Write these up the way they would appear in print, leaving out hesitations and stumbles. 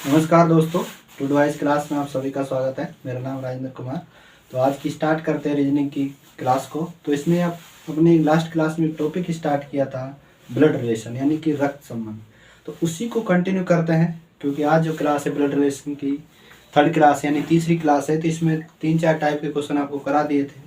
नमस्कार दोस्तों, to wise class में आप सभी का स्वागत है। मेरा नाम राजेंद्र कुमार। तो आज की स्टार्ट करते हैं रीजनिंग की क्लास को। तो इसमें आप अपनी लास्ट क्लास में टॉपिक स्टार्ट किया था ब्लड रिलेशन यानी कि रक्त संबंध। तो उसी को कंटिन्यू करते हैं क्योंकि आज जो क्लास है ब्लड रिलेशन की थर्ड क्लास यानी तीसरी क्लास है। तो इसमें 3-4 टाइप के क्वेश्चन आपको करा दिए थे।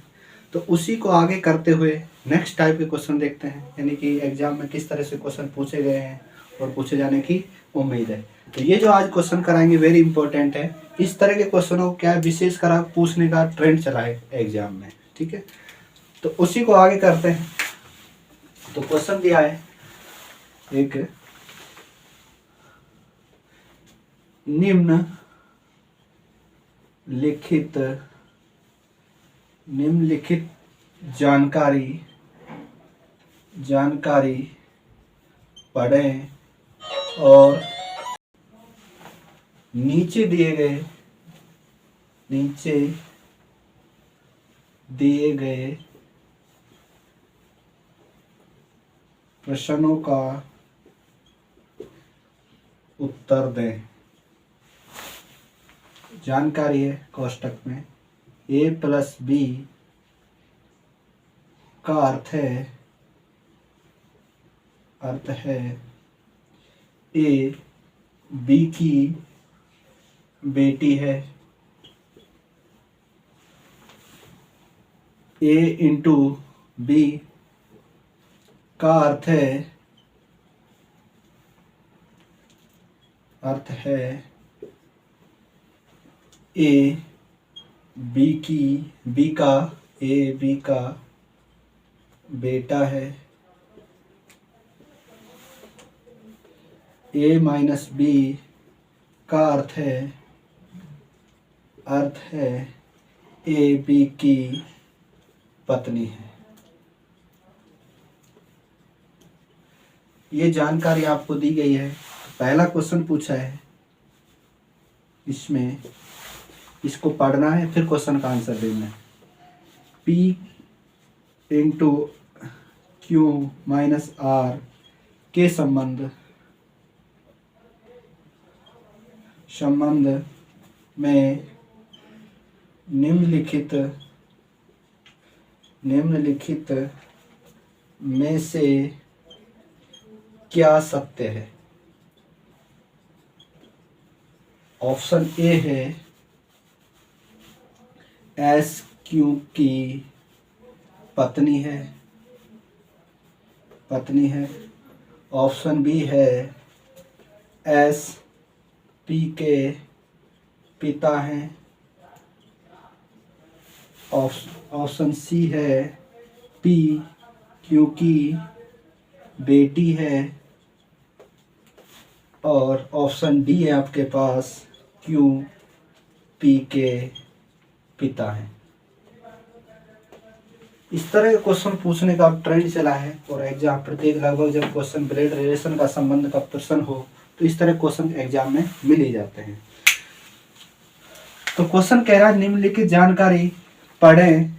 तो उसी को आगे करते हुए नेक्स्ट टाइप के क्वेश्चन देखते हैं, यानी कि एग्जाम में किस तरह से क्वेश्चन पूछे गए हैं और पूछे जाने की उम्मीद है। तो ये जो आज क्वेश्चन कराएंगे वेरी इंपॉर्टेंट है। इस तरह के क्वेश्चनों को क्या विशेष कर पूछने का ट्रेंड चला है एग्जाम में, ठीक है। तो उसी को आगे करते हैं। तो क्वेश्चन दिया है एक, निम्नलिखित जानकारी पढ़ें और नीचे दिए गए प्रश्नों का उत्तर दें। जानकारी है कोष्टक में a+b का अर्थ है a b की बेटी है, a इंटू b का अर्थ है a b का बेटा है, a माइनस b का अर्थ है a b की पत्नी है। ये जानकारी आपको दी गई है। पहला क्वेश्चन पूछा है, इसमें इसको पढ़ना है, फिर क्वेश्चन का आंसर देना है। P into Q minus R के संबंध में निम्नलिखित में से क्या सत्य है। ऑप्शन ए है एस क्यू की पत्नी है। ऑप्शन बी है एस पी के पिता हैं। ऑप्शन सी है पी क्यू की बेटी है। और ऑप्शन डी है आपके पास क्यू पी के पिता है। इस तरह के क्वेश्चन पूछने का ट्रेंड चला है और एग्जाम प्रत्येक लगभग जब क्वेश्चन ब्लड रिलेशन का संबंध का प्रश्न हो तो इस तरह क्वेश्चन एग्जाम में मिल ही जाते हैं। तो क्वेश्चन कह रहा है निम्नलिखित जानकारी पढ़ें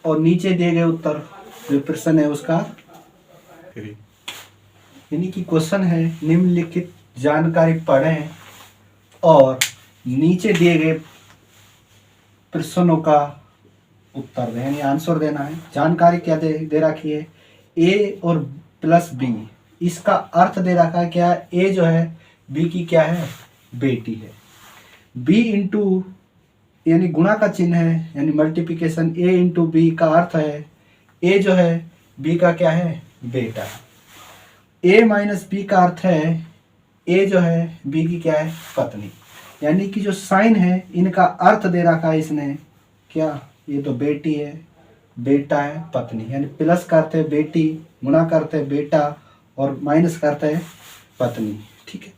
और नीचे दिए गए उत्तर जो प्रश्न है उसका, यानी कि क्वेश्चन है निम्नलिखित जानकारी पढ़ें और नीचे दिए गए प्रश्नों का उत्तर दें, यानी आंसर देना है। जानकारी क्या दे रखी है, a और प्लस b, इसका अर्थ दे रखा है क्या, a जो है b की क्या है, बेटी है। b इंटू यानी गुणा का चिन्ह है, यानी मल्टीप्लिकेशन, a इंटू बी का अर्थ है a जो है b का क्या है, बेटा। a माइनस बी का अर्थ है a जो है b की क्या है, पत्नी। यानी कि जो साइन है इनका अर्थ दे रखा है इसने क्या, ये तो बेटी है, बेटा है, पत्नी। यानी प्लस करते हैं बेटी, गुणा करते हैं बेटा और माइनस करते हैं पत्नी, ठीक है।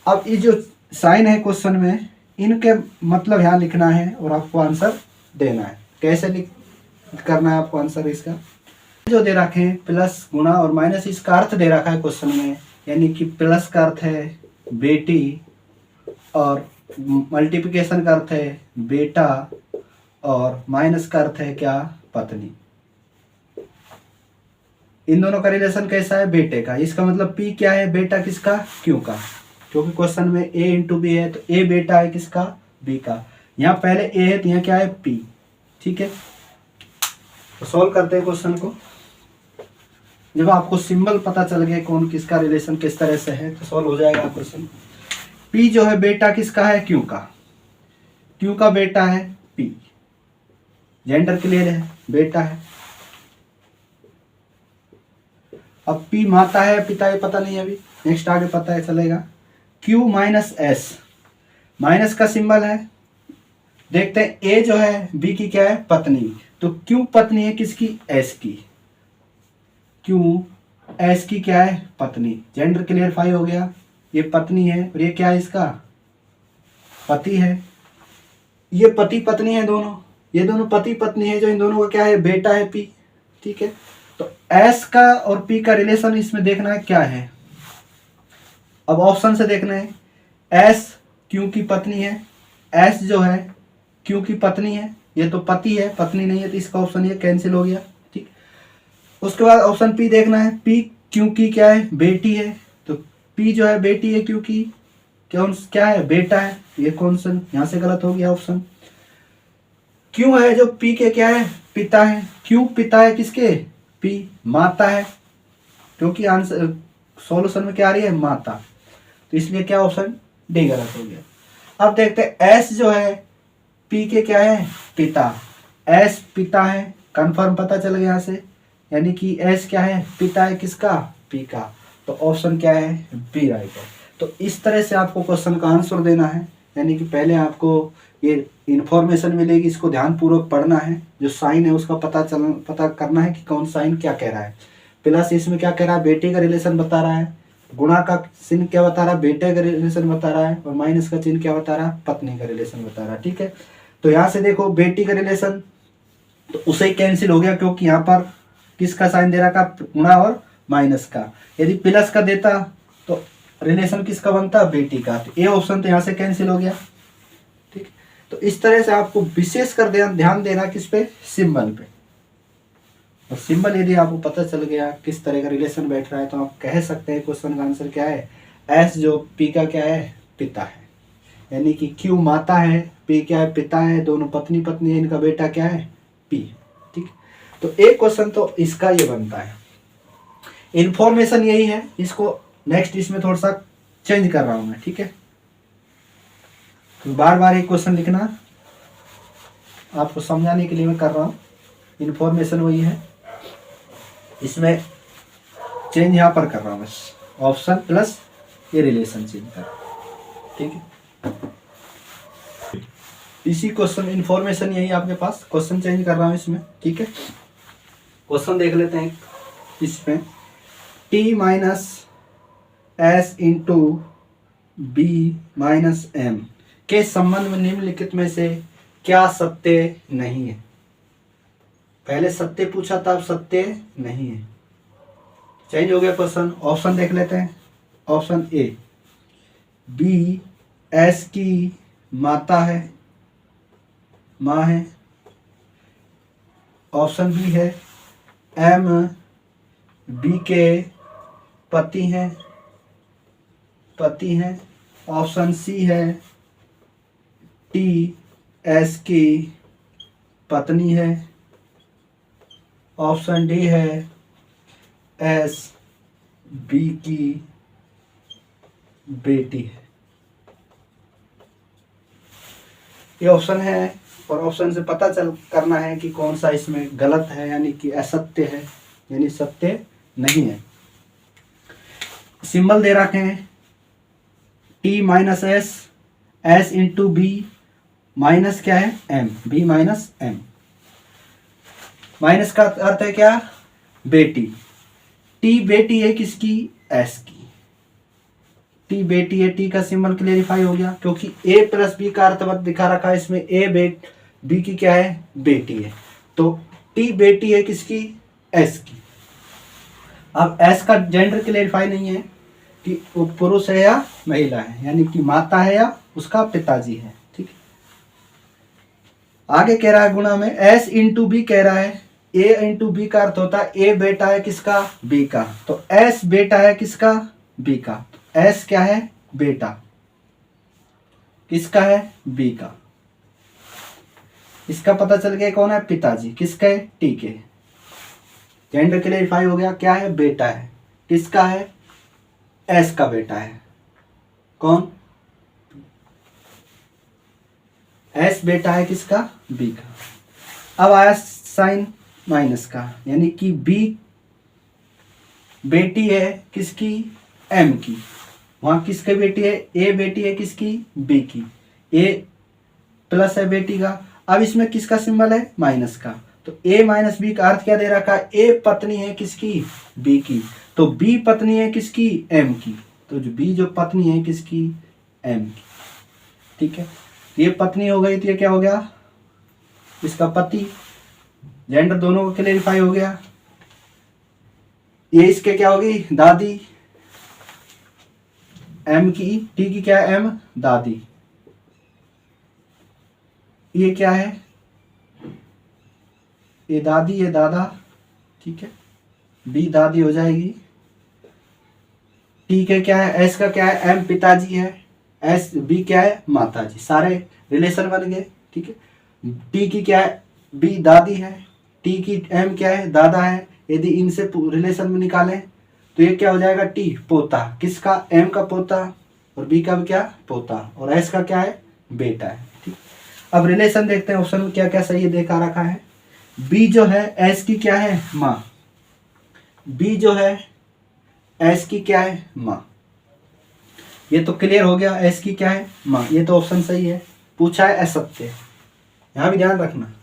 अब ये जो साइन है क्वेश्चन में, इनके मतलब यहाँ लिखना है और आपको आंसर देना है। कैसे करना है आपको आंसर इसका, जो दे रखे हैं प्लस गुणा और माइनस, इसका अर्थ दे रखा है क्वेश्चन में, यानी कि प्लस का अर्थ है बेटी और मल्टीप्लिकेशन का अर्थ है बेटा और माइनस का अर्थ है क्या, पत्नी। इन दोनों का रिलेशन कैसा है, बेटे का। इसका मतलब P क्या है, बेटा किसका, Q का, क्योंकि क्वेश्चन में A इंटू बी है तो A बेटा है किसका, B का। यहाँ पहले A है तो यहाँ क्या है, P। ठीक है, तो सॉल्व करते हैं क्वेश्चन को। जब आपको सिंबल पता चल गया कौन किसका रिलेशन किस तरह से है तो सॉल्व हो जाएगा क्वेश्चन। P जो है बेटा किसका है, Q का। Q का बेटा है P, जेंडर क्लियर है, बेटा है। अब P माता है पिता है पता नहीं है अभी, नेक्स्ट आगे पता है चलेगा। Q माइनस S, माइनस का सिंबल है। देखते हैं A जो है B की क्या है, पत्नी। तो Q पत्नी है किसकी, S की। Q S की क्या है, पत्नी। जेंडर क्लियरफाई हो गया, ये पत्नी है और ये क्या है, इसका पति है। ये पति पत्नी है दोनों, ये दोनों पति पत्नी है, जो इन दोनों का क्या है, बेटा है P। ठीक है, तो S का और P का रिलेशन इसमें देखना है क्या है। अब ऑप्शन से देखना है, S Q की पत्नी है, S जो है Q की पत्नी है, ये तो पति है, पत्नी नहीं है तो इसका ऑप्शन ये कैंसिल हो गया। ठीक, उसके बाद ऑप्शन P देखना है, P Q की क्या है, बेटी है। तो P जो है बेटी है, Q की क्या है, बेटा है। ये क्वेश्चन यहाँ से गलत हो गया ऑप्शन। Q है जो P के क्या है, पिता है। Q पिता है किसके, P माता है, क्योंकि आंसर सॉल्यूशन में क्या आ रही है, माता, तो इसलिए क्या ऑप्शन डी गलत हो गया। अब देखते हैं S जो है P के क्या है, पिता। S पिता है, कंफर्म पता चल गया यहाँ से, यानी कि S क्या है, पिता है किसका, P का। तो ऑप्शन क्या है, बी राइट है। तो इस तरह से आपको क्वेश्चन का आंसर देना है, यानी कि पहले आपको ये इंफॉर्मेशन मिलेगी, इसको ध्यानपूर्वक पढ़ना है। जो साइन है उसका पता करना है कि कौन साइन क्या कह रहा है। प्लस इसमें क्या कह रहा है, बेटे का रिलेशन बता रहा है। गुणा का चिन्ह क्या बता रहा है, बेटे का रिलेशन बता रहा है। और माइनस का चिन्ह क्या बता रहा है, पत्नी का रिलेशन बता रहा है। ठीक है, तो यहाँ से देखो बेटी का रिलेशन तो उसे ही कैंसिल हो गया, क्योंकि यहाँ पर किसका साइन दे रहा था, गुणा और माइनस का। यदि प्लस का देता तो रिलेशन किसका बनता, बेटी का। तो ए ऑप्शन तो यहाँ से कैंसिल हो गया। ठीक, तो इस तरह से आपको विशेष कर ध्यान देना किस पे, सिंबल पे। और सिंबल यदि आपको पता चल गया किस तरह का रिलेशन बैठ रहा है तो आप कह सकते हैं क्वेश्चन का आंसर क्या है, एस जो पी का क्या है, पिता है। यानी कि क्यू माता है, पी क्या है, पिता है, दोनों पत्नी पत्नी है, इनका बेटा क्या है, पी। ठीक, तो एक क्वेश्चन तो इसका ये बनता है। इंफॉर्मेशन यही है, इसको नेक्स्ट इसमें थोड़ा सा चेंज कर रहा हूं मैं। ठीक है, तो बार बार एक क्वेश्चन लिखना आपको समझाने के लिए मैं कर रहा हूं। इंफॉर्मेशन वही है, इसमें चेंज यहां पर कर रहा हूं बस, ऑप्शन प्लस ये रिलेशन चेंज कर। ठीक है, इसी क्वेश्चन इंफॉर्मेशन यही आपके पास, क्वेश्चन चेंज कर रहा हूं इसमें। ठीक है, क्वेश्चन देख लेते हैं इसमें। T minus S into B minus M के संबंध में निम्नलिखित में से क्या सत्य नहीं है। पहले सत्य पूछा था, अब सत्य नहीं है, चेंज हो गया क्वेश्चन। ऑप्शन देख लेते हैं। ऑप्शन ए, बी एस की माता है, माँ है। ऑप्शन बी है एम बी के पति हैं, पति हैं। ऑप्शन सी है टी एस की पत्नी है। ऑप्शन डी है एस बी की बेटी है। ये ऑप्शन है और ऑप्शन से पता चल करना है कि कौन सा इसमें गलत है, यानी कि असत्य है, यानी सत्य नहीं है। सिंबल दे रखे हैं T minus S, S into B minus क्या है, M, B minus M. Minus का अर्थ है क्या, बेटी। टी बेटी है किसकी, एस की। टी बेटी है, टी का सिंबल क्लेरिफाई हो गया, क्योंकि ए प्लस बी का अर्थ दिखा रखा है इसमें। ए बी की क्या है, बेटी है, तो टी बेटी है किसकी, एस की। अब एस का जेंडर क्लेरिफाई नहीं है कि वो पुरुष है या महिला है, यानी कि माता है या उसका पिताजी है। ठीक, आगे कह रहा है गुणा में एस इंटू बी कह रहा है, ए इंटू बी का अर्थ होता है ए बेटा है किसका, बी का, तो एस बेटा है किसका, बी का। एस क्या है, बेटा किसका है, बी का। इसका पता चल गया कौन है, पिताजी किसके, टी के। जेंडर क्लेरिफाई हो गया, क्या है, बेटा है किसका है, एस का बेटा है, कौन, एस बेटा है किसका, बी का। अब आया साइन माइनस का, यानी कि बी बेटी है किसकी, एम की, वहां किसकी बेटी है, ए बेटी है किसकी, बी की, ए प्लस है बेटी का। अब इसमें किसका सिंबल है, माइनस का, तो ए माइनस बी का अर्थ क्या दे रखा है, ए पत्नी है किसकी, बी की, तो बी पत्नी है किसकी, एम की, तो जो बी जो पत्नी है किसकी, एम की, ठीक है। ये पत्नी हो गई, तो ये क्या हो गया, इसका पति। जेंडर दोनों को क्लेरिफाई हो गया। ये इसके क्या होगी, दादी, एम की, टी की क्या है, एम दादी, ये क्या है, ये दादी, ये दादा, ठीक है, बी दादी हो जाएगी। टी के क्या है, एस का क्या है, एम पिताजी है, एस बी क्या है, माताजी, सारे रिलेशन बन गए, ठीक है। टी की क्या है, बी दादी है, टी की एम क्या है, दादा है, यदि इनसे रिलेशन में निकालें तो ये क्या हो जाएगा, टी पोता किसका, एम का पोता, और बी का भी क्या, पोता, और एस का क्या है, बेटा है, ठीक। अब रिलेशन देखते हैं, ऑप्शन में क्या क्या सही देखा रखा है। बी जो है एस की क्या है, माँ, बी जो है एस की क्या है, माँ, ये तो क्लियर हो गया, एस की क्या है, माँ, ये तो ऑप्शन सही है। पूछा है असत्य, यहां भी ध्यान रखना,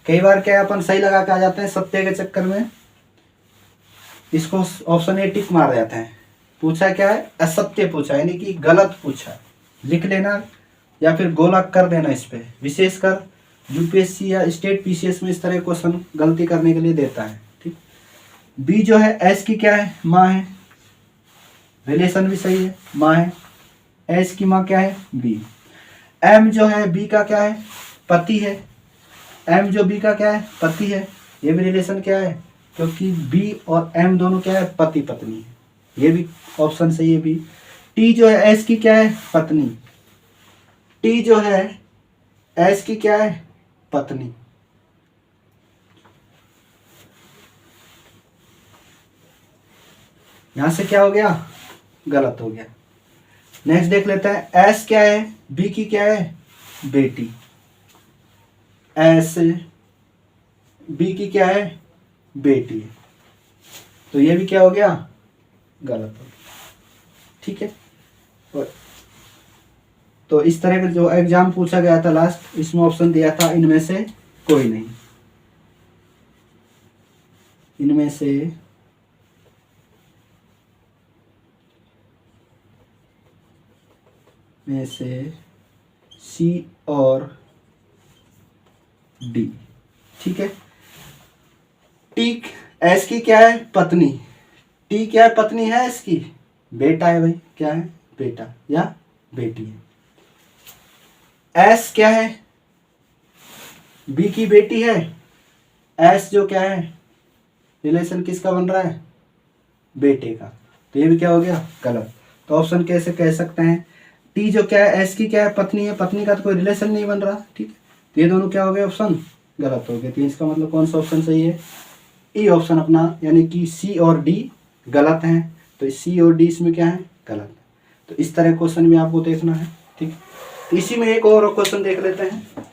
कई बार क्या है अपन सही लगा के आ जाते हैं, सत्य के चक्कर में इसको ऑप्शन ए टिक मार जाते हैं। पूछा क्या है, असत्य पूछा, यानी कि गलत पूछा, लिख लेना या फिर गोला कर देना इस पे, विशेषकर यूपीएससी या स्टेट पीसीएस में इस तरह क्वेश्चन गलती करने के लिए देता है, ठीक। बी जो है एस की क्या है, माँ है, रिलेशन भी सही है, माँ है, एस की माँ क्या है, बी। एम जो है बी का क्या है, पति है, एम जो बी का क्या है, पति है, ये भी रिलेशन क्या है, क्योंकि बी और एम दोनों क्या है, पति पत्नी है, ये भी ऑप्शन सही है बी। टी जो है एस की क्या है, पत्नी, टी जो है एस की क्या है, पत्नी, यहां से क्या हो गया, गलत हो गया। नेक्स्ट देख लेते हैं, एस क्या है, बी की क्या है, बेटी, एस बी की क्या है, बेटी, तो ये भी क्या हो गया, गलत हो गया, ठीक है। और तो इस तरह का जो एग्जाम पूछा गया था लास्ट, इसमें ऑप्शन दिया था इनमें से कोई नहीं, इनमें से सी और डी, ठीक है। टी एस की क्या है, पत्नी, टी क्या है, पत्नी है एस की, बेटा है भाई, क्या है, बेटा या बेटी है। एस क्या है, बी की बेटी है, एस जो क्या है, रिलेशन किसका बन रहा है, बेटे का, तो ये भी क्या हो गया, गलत। तो ऑप्शन कैसे कह सकते हैं, टी जो क्या है, एस की क्या है, पत्नी है, पत्नी का तो कोई रिलेशन नहीं बन रहा, ठीक है, तो ये दोनों क्या हो गए, ऑप्शन गलत हो गए। तो इसका मतलब कौन सा ऑप्शन सही है, ए ऑप्शन अपना, यानी कि सी और डी गलत हैं, तो सी और डी इसमें क्या है, गलत है। तो इस तरह क्वेश्चन में आपको देखना है, ठीक। तो इसी में एक और क्वेश्चन देख लेते हैं।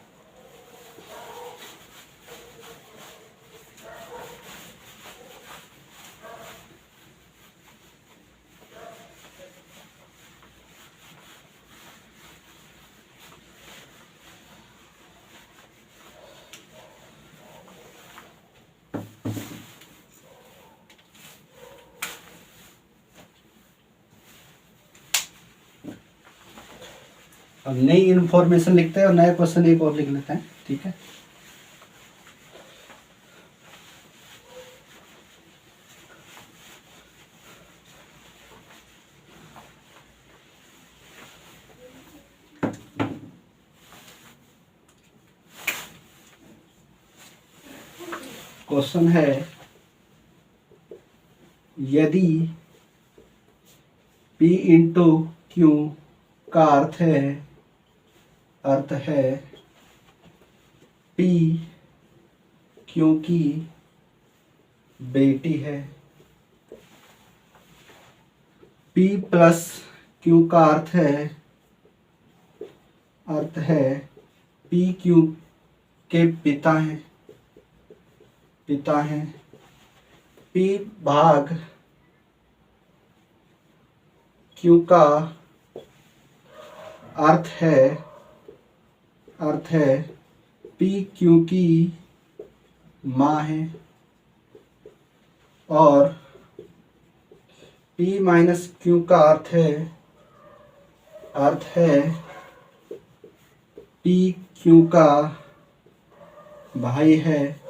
अब नई इंफॉर्मेशन लिखते हैं और नया क्वेश्चन एक और लिख लेते हैं, ठीक है। क्वेश्चन है यदि P इंटू Q का अर्थ है P Q की बेटी है, P प्लस Q का अर्थ है P Q के पिता हैं, P भाग Q का अर्थ है P Q की माँ है, और P माइनस Q का अर्थ है P Q का भाई है।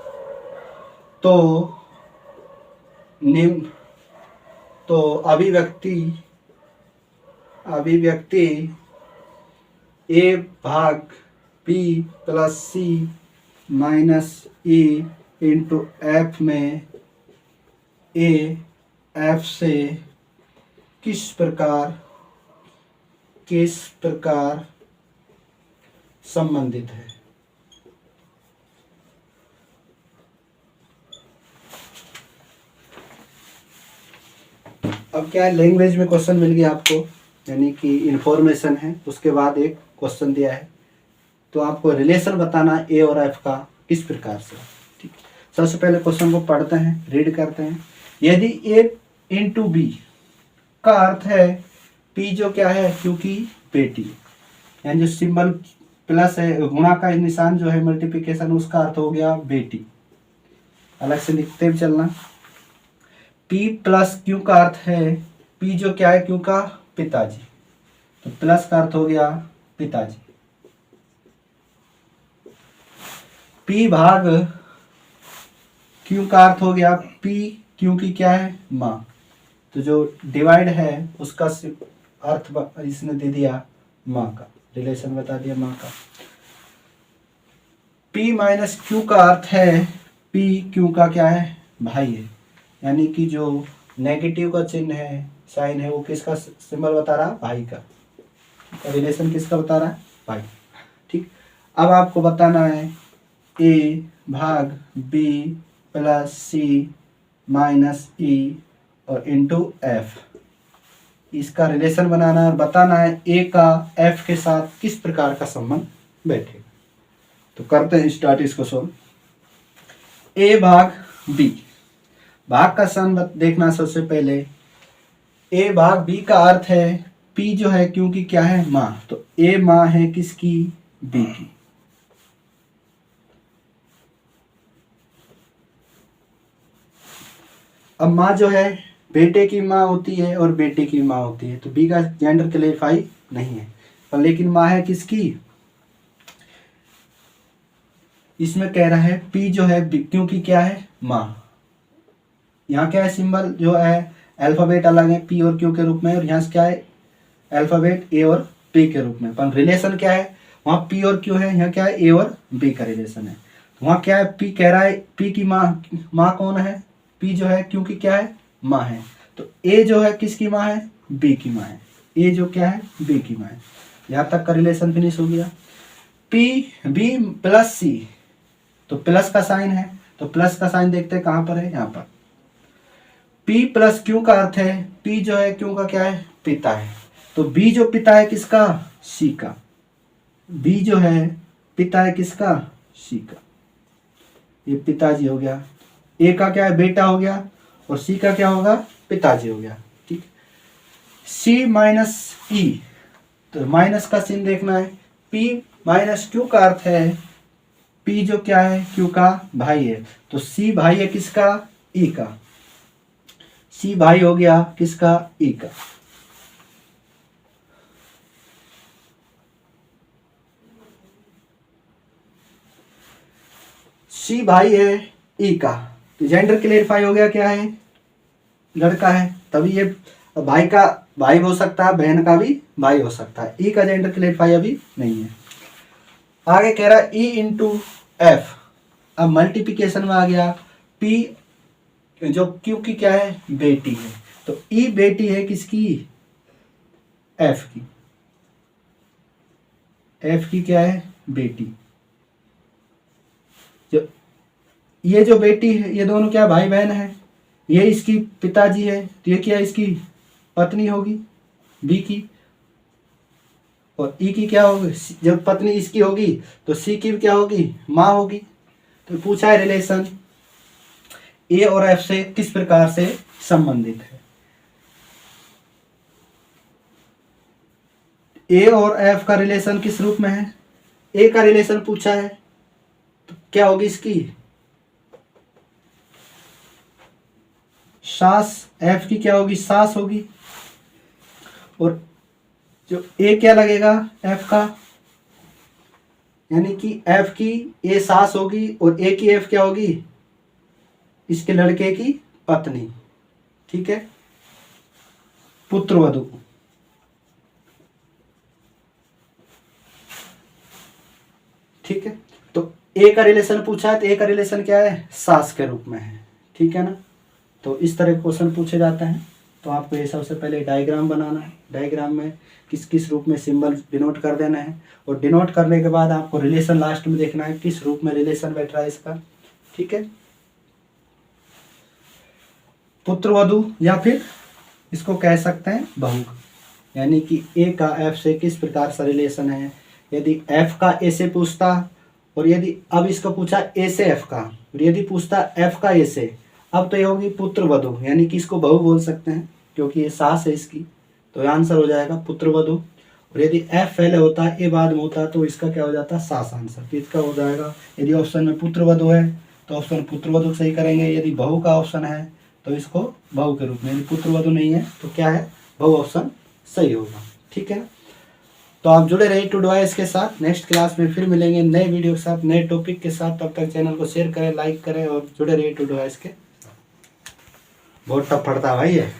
तो अभिव्यक्ति A भाग P plus C minus E into F में A F से किस प्रकार संबंधित है। अब क्या है, लैंग्वेज में क्वेश्चन मिल गया आपको, यानी कि इंफॉर्मेशन है, उसके बाद एक क्वेश्चन दिया है, तो आपको रिलेशन बताना ए और एफ का किस प्रकार से। ठीक, सबसे पहले क्वेश्चन को पढ़ते हैं, रीड करते हैं। यदि ए इंटू बी का अर्थ है पी जो क्या है क्योंकि बेटी, यानी जो सिंबल प्लस है, गुणा का निशान जो है मल्टीप्लिकेशन, उसका अर्थ हो गया बेटी, अलग से लिखते हुए चलना। P प्लस Q का अर्थ है P जो क्या है Q का पिताजी, तो प्लस का अर्थ हो गया पिताजी। P भाग Q का अर्थ हो गया P Q की क्या है माँ, तो जो डिवाइड है उसका अर्थ इसने दे दिया माँ का, रिलेशन बता दिया माँ का। P माइनस Q का अर्थ है P Q का क्या है भाई है, यानी कि जो नेगेटिव का चिन्ह है, साइन है, वो किसका सिंबल बता रहा, भाई का। रिलेशन किसका बता रहा है, भाई। ठीक, अब आपको बताना है ए भाग बी प्लस सी माइनस ई और इंटू एफ, इसका रिलेशन बनाना है और बताना है ए का एफ के साथ किस प्रकार का संबंध बैठेगा। तो करते हैं स्टार्ट इसको सोल्व। ए भाग बी, भाग का सन देखना सबसे पहले। ए भाग बी का अर्थ है पी जो है क्योंकि क्या है माँ, तो ए माँ है किसकी, बी की। अब माँ जो है बेटे की माँ होती है और बेटे की माँ होती है, तो बी का जेंडर क्लेरिफाई नहीं है, पर लेकिन माँ है किसकी, इसमें कह रहा है पी जो है क्योंकि क्या है माँ। यहाँ क्या है, सिंबल जो है अल्फाबेट अलग है पी और क्यू के रूप में, और यहाँ से क्या है अल्फाबेट ए और पी के रूप में, पर रिलेशन क्या है, वहाँ पी और क्यू है, यहाँ क्या है ए और बी का रिलेशन है। तो वहाँ क्या है, पी कह रहा है पी की माँ कौन है, पी जो है क्योंकि क्या है माँ है, तो ए जो है किसकी माँ है, बी की माँ है, ए जो क्या है बी की माँ है। यहाँ तक का रिलेशन फिनिश हो गया। पी बी प्लस सी, तो प्लस का साइन है, तो प्लस का साइन देखते हैं कहाँ पर है, यहाँ पर। P प्लस क्यू का अर्थ है P जो है क्यू का क्या है पिता है, तो B जो पिता है किसका, C का। B जो है पिता है किसका, C का, ये पिताजी हो गया। A का क्या है बेटा हो गया, और C का क्या होगा पिताजी हो गया। ठीक, C माइनस E, तो माइनस का चिन्ह देखना है। P माइनस क्यू का अर्थ है P जो क्या है क्यू का भाई है, तो C भाई है किसका, E का। C भाई हो गया किसका, E का। C भाई है E का, तो जेंडर क्लेरिफाई हो गया, क्या है लड़का है, तभी ये भाई का भाई हो सकता है, बहन का भी भाई हो सकता है। E का जेंडर क्लेरिफाई अभी नहीं है। आगे कह रहा है E इंटू एफ, अब मल्टीप्लिकेशन में आ गया। पी जो क्यू की क्या है, बेटी है, तो ई बेटी है किसकी, एफ की। एफ की क्या है, बेटी। जो ये जो बेटी है, ये दोनों क्या भाई बहन है, ये इसकी पिताजी है, तो ये क्या इसकी पत्नी होगी, बी की। और ई की क्या होगी, जब पत्नी इसकी होगी तो सी की क्या होगी, माँ होगी। तो पूछा है रिलेशन ए और एफ से किस प्रकार से संबंधित है। ए और एफ का रिलेशन किस रूप में है, ए का रिलेशन पूछा है तो क्या होगी इसकी सास, एफ की क्या होगी, सास होगी। और जो ए क्या लगेगा, एफ का, यानी कि एफ की ए सास होगी और ए की एफ क्या होगी, इसके लड़के की पत्नी। ठीक है, पुत्रवधू। ठीक है, तो ए का रिलेशन पूछा है तो ए का रिलेशन क्या है, सास के रूप में है। ठीक है ना, तो इस तरह के क्वेश्चन पूछे जाते हैं। तो आपको ये सबसे पहले डायग्राम बनाना है, डायग्राम में किस किस रूप में सिंबल डिनोट कर देना है, और डिनोट करने के बाद आपको रिलेशन लास्ट में देखना है किस रूप में रिलेशन बैठ रहा है इसका। ठीक है, पुत्रवधू या फिर इसको कह सकते हैं बहू, यानी कि ए का एफ से किस प्रकार से रिलेशन है। यदि एफ का ए से पूछता, और यदि अब इसको पूछा ए से एफ का, और यदि पूछता एफ का ए से, अब तो ये होगी पुत्रवधू, यानी कि इसको बहू बोल सकते हैं क्योंकि ये सास है इसकी, तो आंसर हो जाएगा पुत्रवधू। और यदि एफ पहले होता ए बाद में होता तो इसका क्या हो जाता, सास आंसर। तो इसका हो जाएगा, यदि ऑप्शन में पुत्रवधू है तो ऑप्शन पुत्रवधू सही करेंगे, यदि बहू का ऑप्शन है तो इसको बहू के रूप में, यदि पुत्रवधू नहीं है तो क्या है, बहू ऑप्शन सही होगा। ठीक है, तो आप जुड़े रहिए टू डिवाइस के साथ। नेक्स्ट क्लास में फिर मिलेंगे नए वीडियो के साथ, नए टॉपिक के साथ। तब तक चैनल को शेयर करें, लाइक करें और जुड़े रहिए टू डिवाइस के। बहुत टफ पड़ता है भाई ये।